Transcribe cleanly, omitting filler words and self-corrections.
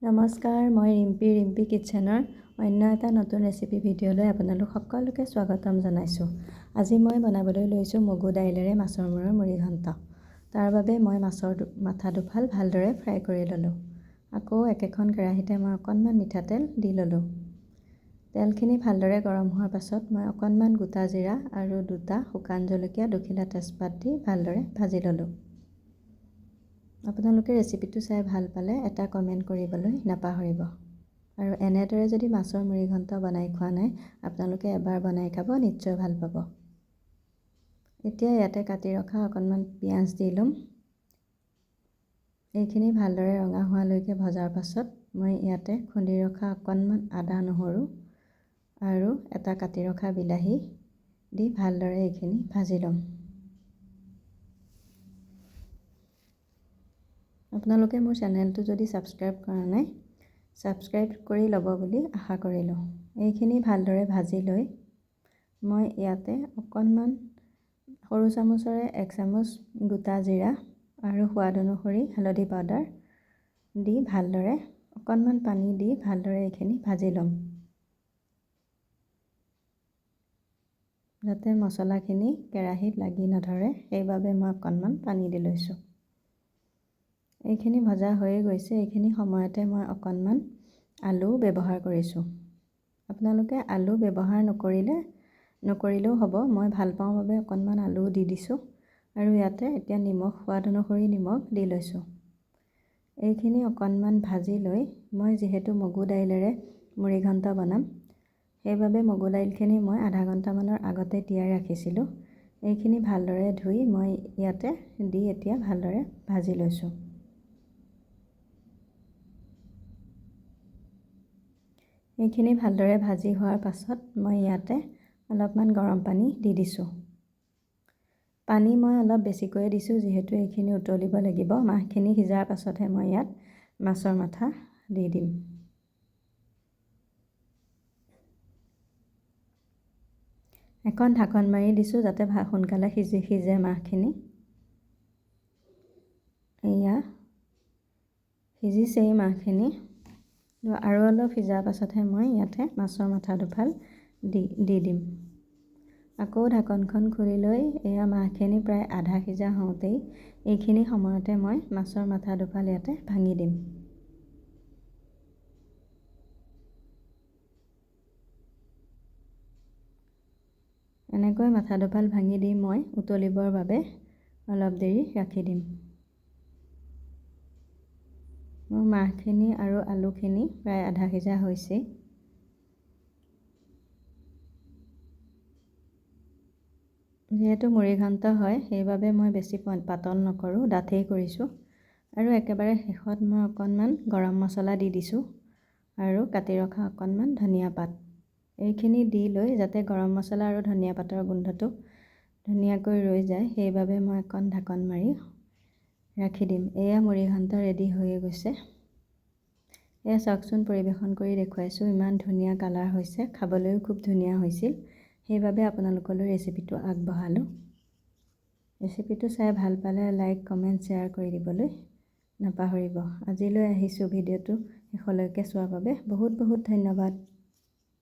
নমস্কাৰ, মই ৰিম্পি কিটচেনৰ অন্য এটা নতুন ৰেচিপি ভিডিঅ'লৈ আপোনালোক সকলোকে স্বাগতম জনাইছোঁ। আজি মই বনাবলৈ লৈছোঁ মগু দাইলেৰে মাছৰ মূৰৰ মুড়িঘণ্ট। তাৰ বাবে মই মাছৰ মাথা দুফাল ভালদৰে ফ্ৰাই কৰি ল'লোঁ। আকৌ একেখন কেৰাহীতে মই অকণমান মিঠাতেল দি ল'লোঁ। তেলখিনি ভালদৰে গৰম হোৱাৰ পাছত মই অকণমান গোটা জিৰা আৰু 2টা শুকান জলকীয়া, 2খিলা তেজপাত দি ভালদৰে ভাজি ল'লোঁ। আপোনালোকে ৰেচিপিটো চাই ভাল পালে এটা কমেণ্ট কৰিবলৈ নাপাহৰিব। আৰু এনেদৰে যদি মাছৰ মুড়িঘণ্ট বনাই খোৱা নাই, আপোনালোকে এবাৰ বনাই খাব, নিশ্চয় ভাল পাব। এতিয়া ইয়াতে কাটি ৰখা অকণমান পিঁয়াজ দি ল'ম। এইখিনি ভালদৰে ৰঙা হোৱালৈকে ভজাৰ পাছত মই ইয়াতে খুন্দি ৰখা অকণমান আদা, নহৰু আৰু এটা কাটি ৰখা বিলাহী দি ভালদৰে এইখিনি ভাজি ল'ম। আপোনালোকে মোৰ চেনেলটো যদি ছাবস্ক্ৰাইব কৰা নাই, ছাবস্ক্ৰাইব কৰি ল'ব বুলি আশা কৰিলোঁ। এইখিনি ভালদৰে ভাজি লৈ মই ইয়াতে অকণমান সৰু চামুচেৰে 1 চামুচ গোটা জিৰা আৰু সোৱাদ অনুসৰি হালধি পাউডাৰ দি ভালদৰে অকণমান পানী দি ভালদৰে এইখিনি ভাজি ল'ম, যাতে মছলাখিনি কেৰাহীত লাগি নধৰে, সেইবাবে মই অকণমান পানী দি লৈছোঁ। এইখিনি ভজা হৈয়ে গৈছে। এইখিনি সময়তে মই অকণমান আলু ব্যৱহাৰ কৰিছোঁ। আপোনালোকে আলু ব্যৱহাৰ নকৰিলেও হ'ব। মই ভাল পাওঁ বাবে অকণমান আলু দি দিছোঁ। আৰু ইয়াতে এতিয়া নিমখ, সোৱাদ অনুসৰি নিমখ দি লৈছোঁ। এইখিনি অকণমান ভাজি লৈ মই যিহেতু মগু দাইলেৰে মুড়িঘণ্ট বনাম, সেইবাবে মগু দাইলখিনি মই আধা ঘণ্টামানৰ আগতে তিয়াই ৰাখিছিলোঁ। এইখিনি ভালদৰে ধুই মই ইয়াতে দি এতিয়া ভালদৰে ভাজি লৈছোঁ। এইখিনি ভালদৰে ভাজি হোৱাৰ পাছত মই ইয়াতে অলপমান গৰম পানী দি দিছোঁ। পানী মই অলপ বেছিকৈ দিছোঁ, যিহেতু এইখিনি উতলিব লাগিব। মাছখিনি সিজাৰ পাছতহে মই ইয়াত মাছৰ মাথা দি দিম। এখন ঢাকন মাৰি দিছোঁ, যাতে সোনকালে সিজে মাছখিনি। এয়া সিজিছেই মাছখিনি। আৰু অলপ সিজাৰ পাছতহে মই ইয়াতে মাছৰ মাথা দুফাল দি দিম। আকৌ ঢাকনখন খুলি লৈ এয়া মাছখিনি প্ৰায় আধা সিজা হওঁতেই এইখিনি সময়তে মই মাছৰ মাথা দুফাল ইয়াতে ভাঙি দিম। এনেকৈ মাথা দুফাল ভাঙি দি মই উতলিবৰ বাবে অলপ দেৰি ৰাখি দিম। মোৰ মাছখিনি আৰু আলুখিনি প্ৰায় আধা সিজা হৈছেই। যিহেতু মুড়িঘণ্ট হয়, সেইবাবে মই বেছি পাতল নকৰোঁ, ডাঠেই কৰিছোঁ। আৰু একেবাৰে শেষত মই অকণমান গৰম মছলা দি দিছোঁ আৰু কাটি ৰখা অকণমান ধনিয়া পাত। এইখিনি দি লৈ যাতে গৰম মছলা আৰু ধনিয়া পাতৰ গোন্ধটো ধুনীয়াকৈ ৰৈ যায়, সেইবাবে মই অকণ ঢাকন মাৰি ৰাখি দিম। এয়া মুড়িঘণ্ট ৰেডি হৈয়ে গৈছে। এয়া চাওকচোন, পৰিৱেশন কৰি দেখুৱাইছোঁ। ইমান ধুনীয়া কালাৰ হৈছে, খাবলৈও খুব ধুনীয়া হৈছিল। সেইবাবে আপোনালোকলৈ ৰেচিপিটো আগবঢ়ালোঁ। ৰেচিপিটো চাই ভাল পালে লাইক, কমেণ্ট, শ্বেয়াৰ কৰি দিবলৈ নাপাহৰিব। আজিলৈ আহিছোঁ। ভিডিঅ'টো শেষলৈকে চোৱাৰ বাবে বহুত বহুত ধন্যবাদ।